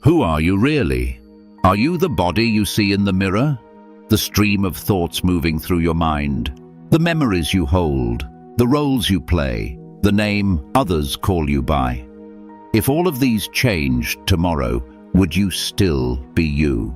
Who are you really? Are you the body you see in the mirror? The stream of thoughts moving through your mind? The memories you hold? The roles you play? The name others call you by? If all of these changed tomorrow, would you still be you?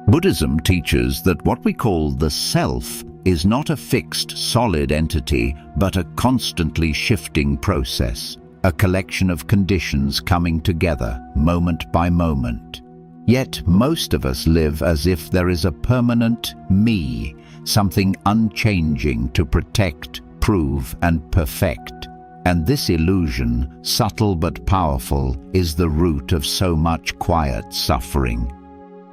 Buddhism teaches that what we call the self is not a fixed, solid entity, but a constantly shifting process, a collection of conditions coming together, moment by moment. Yet most of us live as if there is a permanent me, something unchanging to protect, prove, and perfect. And this illusion, subtle but powerful, is the root of so much quiet suffering.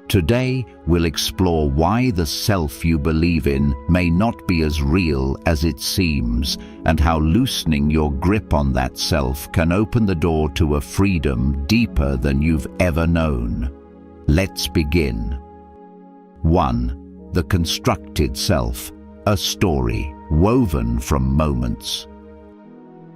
Today, we'll explore why the self you believe in may not be as real as it seems, and how loosening your grip on that self can open the door to a freedom deeper than you've ever known. Let's begin. 1. The constructed self, a story woven from moments.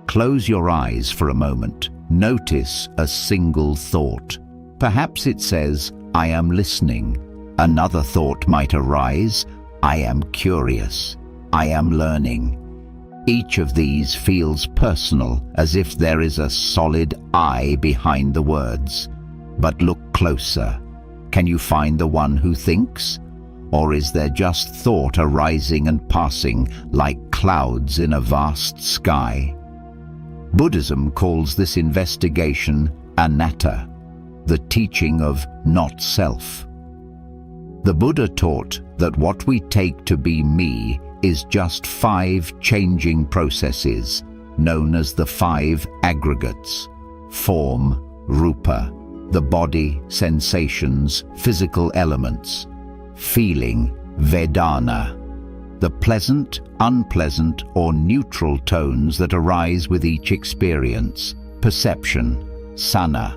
Close your eyes for a moment. Notice a single thought. Perhaps it says, "I am listening." Another thought might arise, "I am curious. I am learning." Each of these feels personal, as if there is a solid I behind the words. But look closer. Can you find the one who thinks? Or is there just thought arising and passing like clouds in a vast sky? Buddhism calls this investigation anatta, the teaching of not self. The Buddha taught that what we take to be me is just 5 changing processes, known as the 5 aggregates: form, rupa, the body, sensations, physical elements; feeling, vedana, the pleasant, unpleasant, or neutral tones that arise with each experience; perception, sana,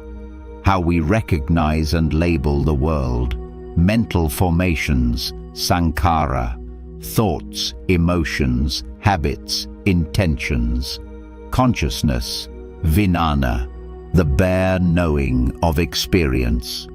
how we recognize and label the world; mental formations, sankhara, thoughts, emotions, habits, intentions; consciousness, vijnana, the bare knowing of experience.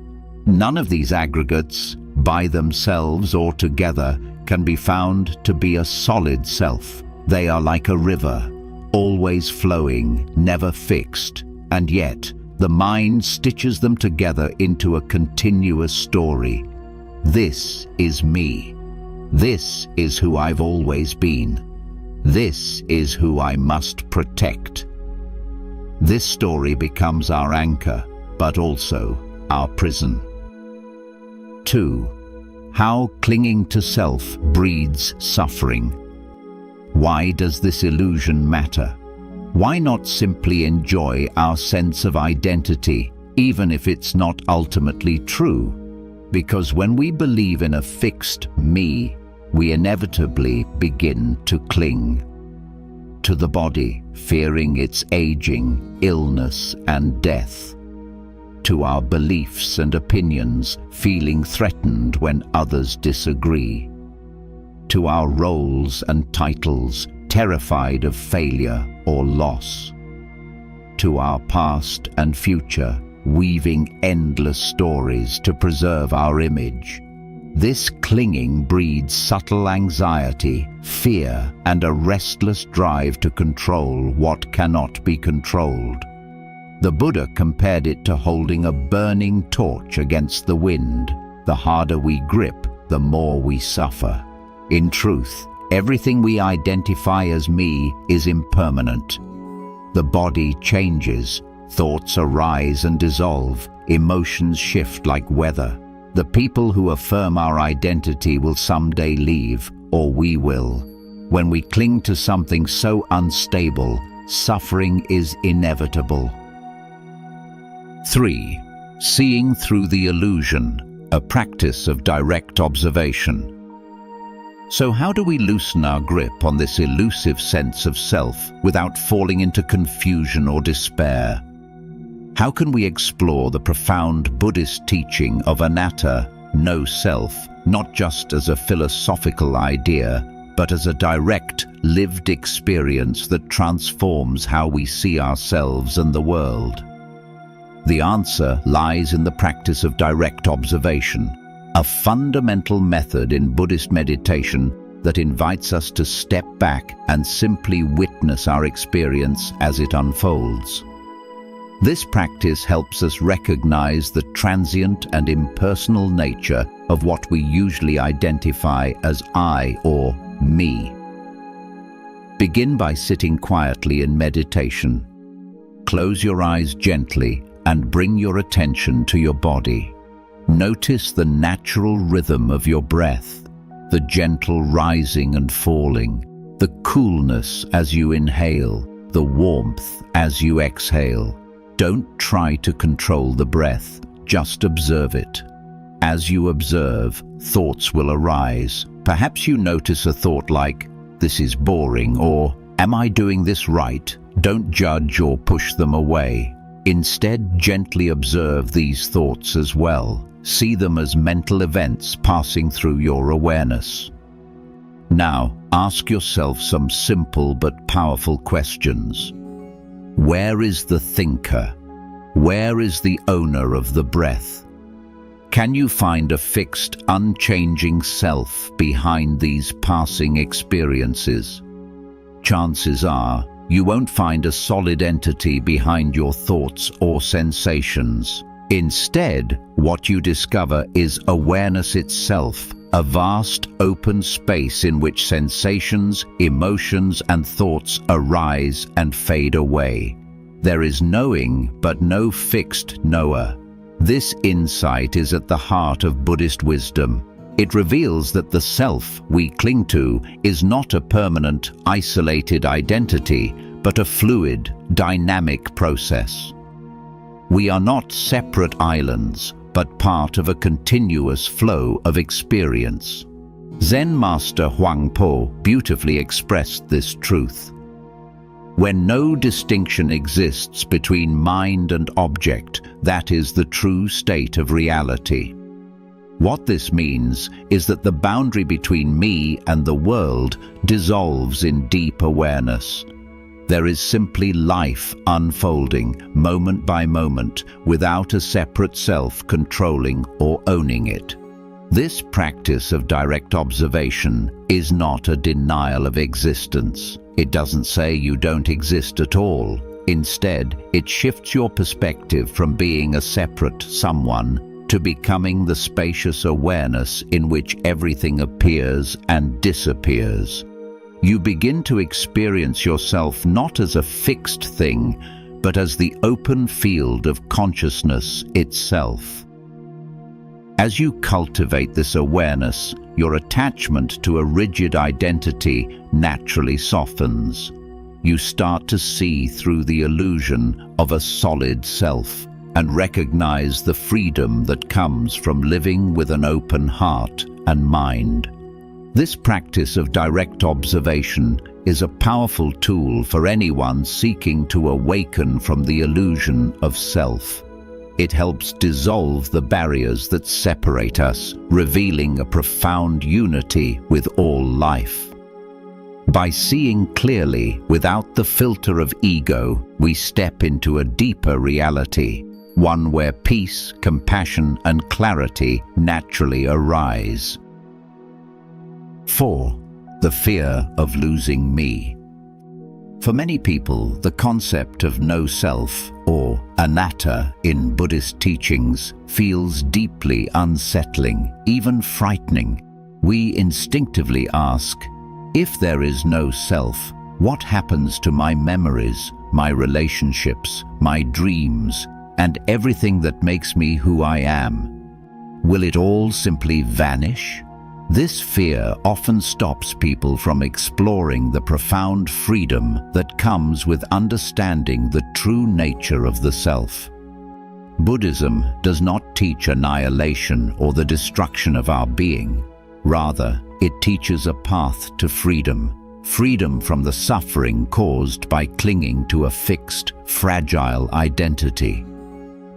None of these aggregates, by themselves or together, can be found to be a solid self. They are like a river, always flowing, never fixed, and yet the mind stitches them together into a continuous story. This is me. This is who I've always been. This is who I must protect. This story becomes our anchor, but also our prison. 2. How clinging to self breeds suffering. Why does this illusion matter? Why not simply enjoy our sense of identity, even if it's not ultimately true? Because when we believe in a fixed me, we inevitably begin to cling to the body, fearing its aging, illness, and death; to our beliefs and opinions, feeling threatened when others disagree; to our roles and titles, terrified of failure or loss; to our past and future, weaving endless stories to preserve our image. This clinging breeds subtle anxiety, fear, and a restless drive to control what cannot be controlled. The Buddha compared it to holding a burning torch against the wind. The harder we grip, the more we suffer. In truth, everything we identify as me is impermanent. The body changes, thoughts arise and dissolve, emotions shift like weather. The people who affirm our identity will someday leave, or we will. When we cling to something so unstable, suffering is inevitable. 3. Seeing through the illusion, a practice of direct observation. So how do we loosen our grip on this elusive sense of self without falling into confusion or despair? How can we explore the profound Buddhist teaching of anatta, no self, not just as a philosophical idea, but as a direct, lived experience that transforms how we see ourselves and the world? The answer lies in the practice of direct observation, a fundamental method in Buddhist meditation that invites us to step back and simply witness our experience as it unfolds. This practice helps us recognize the transient and impersonal nature of what we usually identify as I or me. Begin by sitting quietly in meditation. Close your eyes gently and bring your attention to your body. Notice the natural rhythm of your breath, the gentle rising and falling, the coolness as you inhale, the warmth as you exhale. Don't try to control the breath, just observe it. As you observe, thoughts will arise. Perhaps you notice a thought like, "This is boring," or "Am I doing this right?" Don't judge or push them away. Instead, gently observe these thoughts as well. See them as mental events passing through your awareness. Now, ask yourself some simple but powerful questions. Where is the thinker? Where is the owner of the breath? Can you find a fixed, unchanging self behind these passing experiences? Chances are, you won't find a solid entity behind your thoughts or sensations. Instead, what you discover is awareness itself, a vast, open space in which sensations, emotions, and thoughts arise and fade away. There is knowing, but no fixed knower. This insight is at the heart of Buddhist wisdom. It reveals that the self we cling to is not a permanent, isolated identity, but a fluid, dynamic process. We are not separate islands, but part of a continuous flow of experience. Zen master Huang Po beautifully expressed this truth. When no distinction exists between mind and object, that is the true state of reality. What this means is that the boundary between me and the world dissolves in deep awareness. There is simply life unfolding, moment by moment, without a separate self controlling or owning it. This practice of direct observation is not a denial of existence. It doesn't say you don't exist at all. Instead, it shifts your perspective from being a separate someone to becoming the spacious awareness in which everything appears and disappears. You begin to experience yourself not as a fixed thing, but as the open field of consciousness itself. As you cultivate this awareness, your attachment to a rigid identity naturally softens. You start to see through the illusion of a solid self and recognize the freedom that comes from living with an open heart and mind. This practice of direct observation is a powerful tool for anyone seeking to awaken from the illusion of self. It helps dissolve the barriers that separate us, revealing a profound unity with all life. By seeing clearly, without the filter of ego, we step into a deeper reality, one where peace, compassion, and clarity naturally arise. 4. The fear of losing me. For many people, the concept of no self, or anatta in Buddhist teachings, feels deeply unsettling, even frightening. We instinctively ask, if there is no self, what happens to my memories, my relationships, my dreams, and everything that makes me who I am? Will it all simply vanish? This fear often stops people from exploring the profound freedom that comes with understanding the true nature of the self. Buddhism does not teach annihilation or the destruction of our being. Rather, it teaches a path to freedom, freedom from the suffering caused by clinging to a fixed, fragile identity.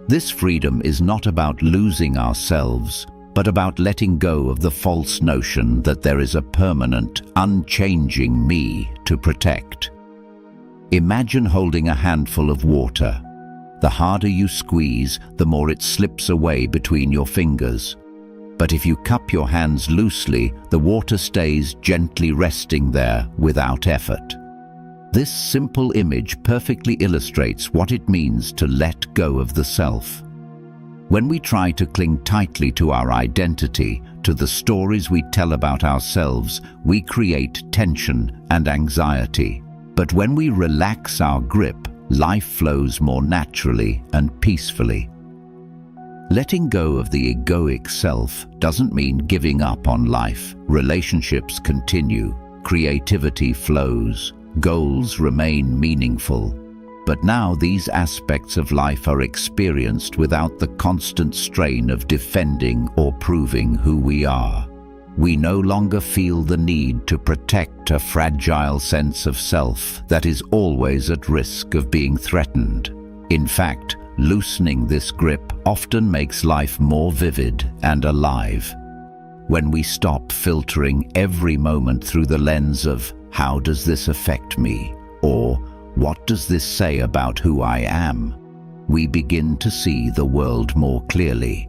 This freedom is not about losing ourselves, but about letting go of the false notion that there is a permanent, unchanging me to protect. Imagine holding a handful of water. The harder you squeeze, the more it slips away between your fingers. But if you cup your hands loosely, the water stays gently resting there without effort. This simple image perfectly illustrates what it means to let go of the self. When we try to cling tightly to our identity, to the stories we tell about ourselves, we create tension and anxiety. But when we relax our grip, life flows more naturally and peacefully. Letting go of the egoic self doesn't mean giving up on life. Relationships continue, creativity flows, goals remain meaningful. But now these aspects of life are experienced without the constant strain of defending or proving who we are. We no longer feel the need to protect a fragile sense of self that is always at risk of being threatened. In fact, loosening this grip often makes life more vivid and alive. When we stop filtering every moment through the lens of, "How does this affect me?" or "What does this say about who I am?" we begin to see the world more clearly.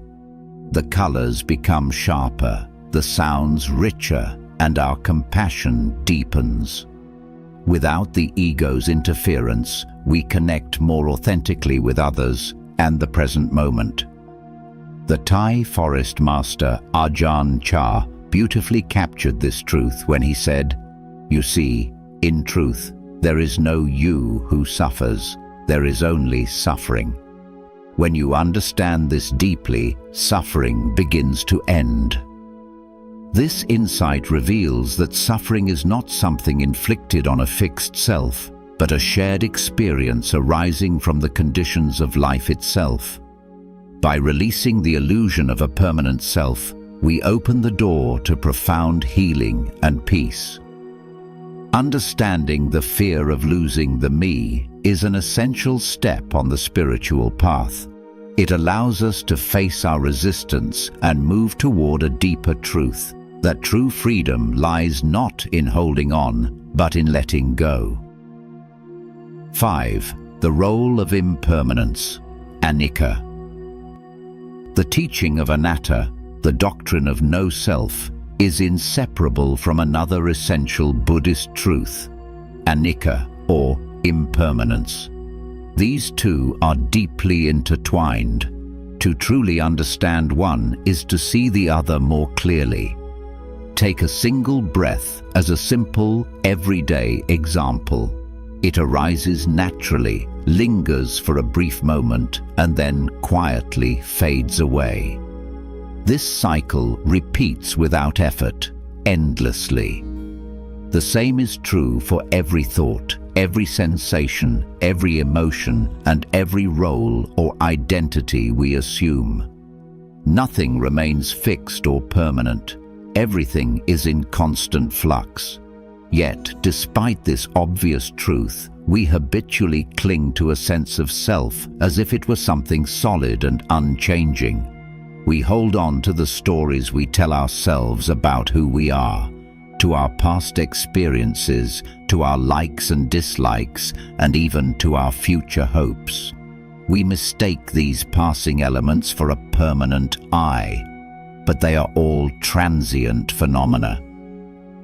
The colors become sharper, the sounds richer, and our compassion deepens. Without the ego's interference, we connect more authentically with others and the present moment. The Thai forest master Ajahn Chah beautifully captured this truth when he said, "You see, in truth, there is no you who suffers, there is only suffering." When you understand this deeply, suffering begins to end. This insight reveals that suffering is not something inflicted on a fixed self, but a shared experience arising from the conditions of life itself. By releasing the illusion of a permanent self, we open the door to profound healing and peace. Understanding the fear of losing the me is an essential step on the spiritual path. It allows us to face our resistance and move toward a deeper truth, that true freedom lies not in holding on, but in letting go. 5. The role of impermanence, anicca. The teaching of anatta, the doctrine of no self, is inseparable from another essential Buddhist truth, anicca, or impermanence. These two are deeply intertwined. To truly understand one is to see the other more clearly. Take a single breath as a simple, everyday example. It arises naturally, lingers for a brief moment, and then quietly fades away. This cycle repeats without effort, endlessly. The same is true for every thought, every sensation, every emotion, and every role or identity we assume. Nothing remains fixed or permanent. Everything is in constant flux. Yet, despite this obvious truth, we habitually cling to a sense of self as if it were something solid and unchanging. We hold on to the stories we tell ourselves about who we are, to our past experiences, to our likes and dislikes, and even to our future hopes. We mistake these passing elements for a permanent I, but they are all transient phenomena.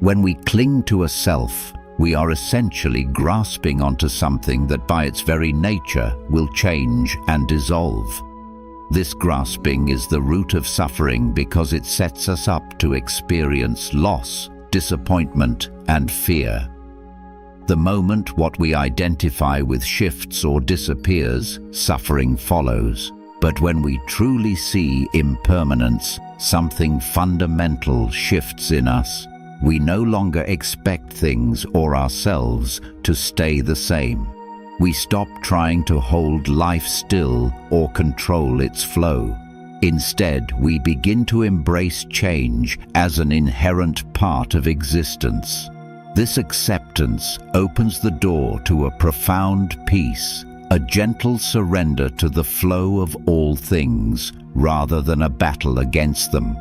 When we cling to a self, we are essentially grasping onto something that by its very nature will change and dissolve. This grasping is the root of suffering because it sets us up to experience loss, disappointment, and fear. The moment what we identify with shifts or disappears, suffering follows. But when we truly see impermanence, something fundamental shifts in us. We no longer expect things or ourselves to stay the same. We stop trying to hold life still or control its flow. Instead, we begin to embrace change as an inherent part of existence. This acceptance opens the door to a profound peace, a gentle surrender to the flow of all things, rather than a battle against them.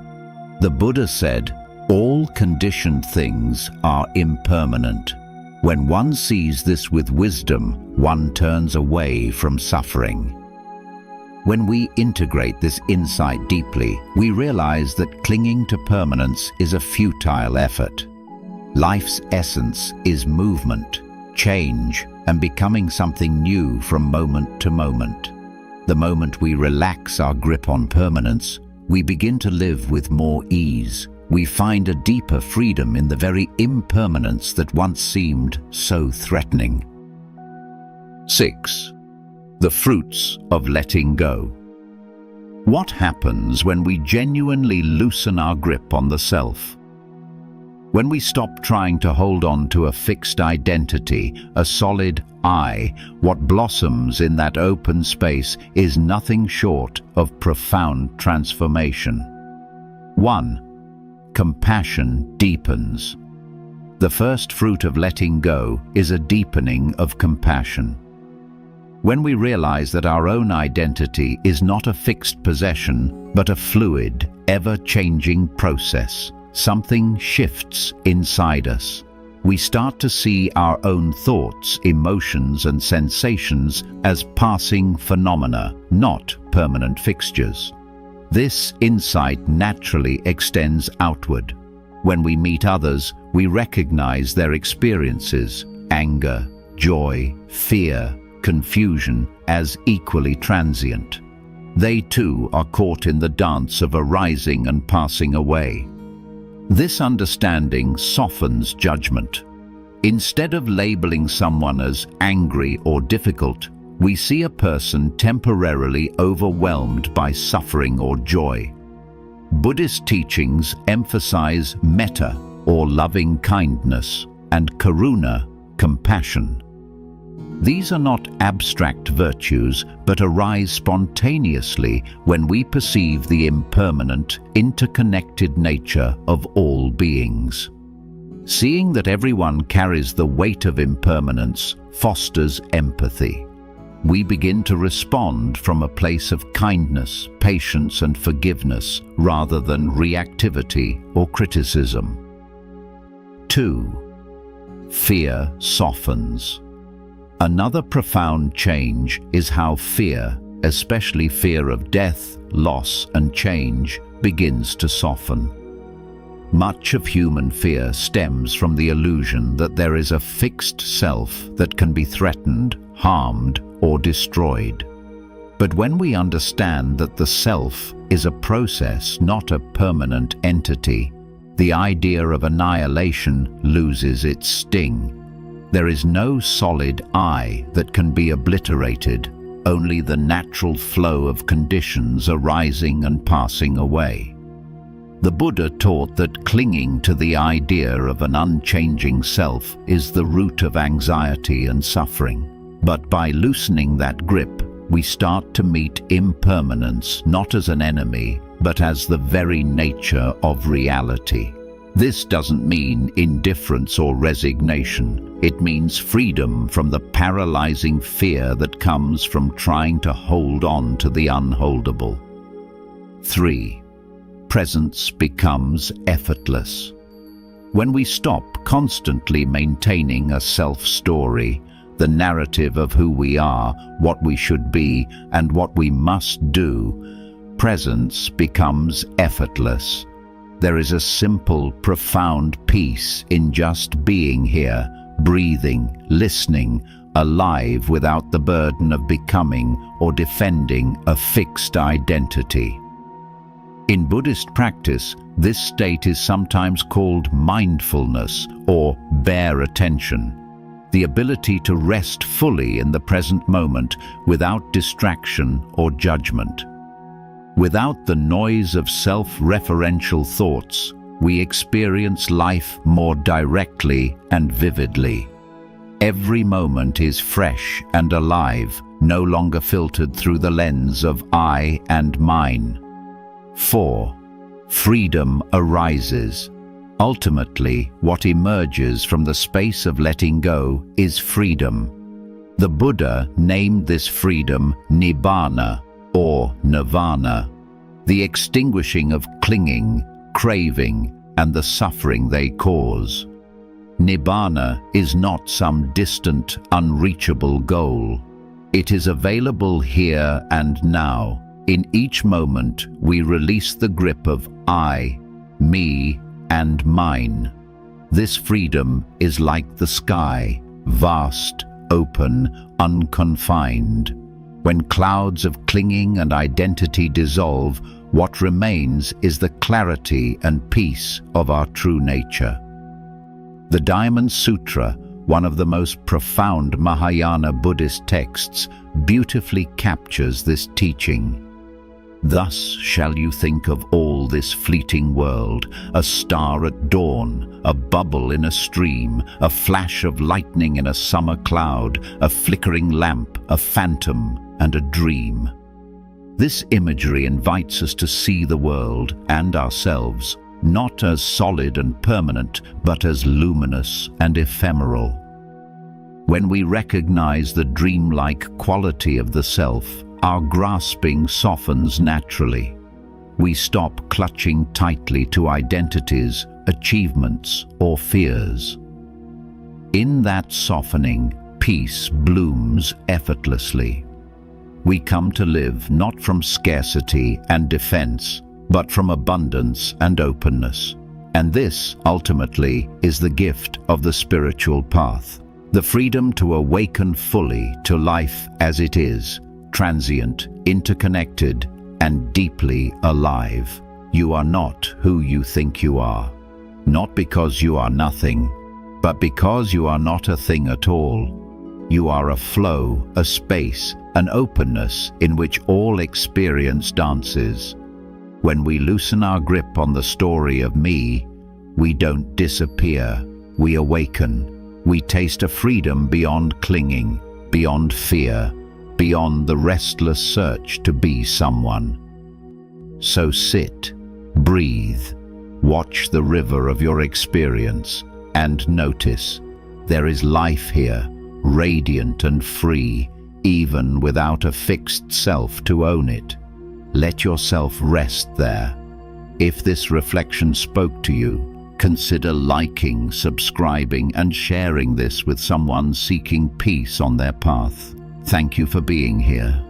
The Buddha said, "All conditioned things are impermanent." When one sees this with wisdom, one turns away from suffering. When we integrate this insight deeply, we realize that clinging to permanence is a futile effort. Life's essence is movement, change, and becoming something new from moment to moment. The moment we relax our grip on permanence, we begin to live with more ease. We find a deeper freedom in the very impermanence that once seemed so threatening. 6. The fruits of letting go. What happens when we genuinely loosen our grip on the self? When we stop trying to hold on to a fixed identity, a solid I, what blossoms in that open space is nothing short of profound transformation. 1. Compassion deepens. The first fruit of letting go is a deepening of compassion. When we realize that our own identity is not a fixed possession, but a fluid, ever-changing process, something shifts inside us. We start to see our own thoughts, emotions, and sensations as passing phenomena, not permanent fixtures. This insight naturally extends outward. When we meet others, we recognize their experiences, anger, joy, fear, confusion, as equally transient. They too are caught in the dance of arising and passing away. This understanding softens judgment. Instead of labeling someone as angry or difficult, we see a person temporarily overwhelmed by suffering or joy. Buddhist teachings emphasize metta, or loving kindness, and karuna, compassion. These are not abstract virtues, but arise spontaneously when we perceive the impermanent, interconnected nature of all beings. Seeing that everyone carries the weight of impermanence fosters empathy. We begin to respond from a place of kindness, patience, and forgiveness rather than reactivity or criticism. 2. Fear softens. Another profound change is how fear, especially fear of death, loss, and change, begins to soften. Much of human fear stems from the illusion that there is a fixed self that can be threatened, harmed, or destroyed. But when we understand that the self is a process, not a permanent entity, the idea of annihilation loses its sting. There is no solid I that can be obliterated, only the natural flow of conditions arising and passing away. The Buddha taught that clinging to the idea of an unchanging self is the root of anxiety and suffering. But by loosening that grip, we start to meet impermanence not as an enemy, but as the very nature of reality. This doesn't mean indifference or resignation. It means freedom from the paralyzing fear that comes from trying to hold on to the unholdable. 3. Presence becomes effortless. When we stop constantly maintaining a self-story, the narrative of who we are, what we should be, and what we must do, presence becomes effortless. There is a simple, profound peace in just being here, breathing, listening, alive without the burden of becoming or defending a fixed identity. In Buddhist practice, this state is sometimes called mindfulness or bare attention, the ability to rest fully in the present moment without distraction or judgment. Without the noise of self-referential thoughts, we experience life more directly and vividly. Every moment is fresh and alive, no longer filtered through the lens of I and mine. 4. Freedom arises. Ultimately, what emerges from the space of letting go is freedom. The Buddha named this freedom Nibbana, or nirvana, the extinguishing of clinging, craving, and the suffering they cause. Nibbana is not some distant, unreachable goal. It is available here and now. In each moment, we release the grip of I, me, and mine. This freedom is like the sky, vast, open, unconfined. When clouds of clinging and identity dissolve, what remains is the clarity and peace of our true nature. The Diamond Sutra, one of the most profound Mahayana Buddhist texts, beautifully captures this teaching. Thus shall you think of all this fleeting world, a star at dawn, a bubble in a stream, a flash of lightning in a summer cloud, a flickering lamp, a phantom, and a dream. This imagery invites us to see the world and ourselves not as solid and permanent, but as luminous and ephemeral. When we recognize the dreamlike quality of the self, our grasping softens naturally. We stop clutching tightly to identities, achievements, or fears. In that softening, peace blooms effortlessly. We come to live not from scarcity and defense, but from abundance and openness. And this, ultimately, is the gift of the spiritual path. The freedom to awaken fully to life as it is, transient, interconnected, and deeply alive. You are not who you think you are. Not because you are nothing, but because you are not a thing at all. You are a flow, a space, an openness in which all experience dances. When we loosen our grip on the story of me, we don't disappear, we awaken. We taste a freedom beyond clinging, beyond fear, beyond the restless search to be someone. So sit, breathe, watch the river of your experience, and notice there is life here, radiant and free, even without a fixed self to own it. Let yourself rest there. If this reflection spoke to you, consider liking, subscribing, and sharing this with someone seeking peace on their path. Thank you for being here.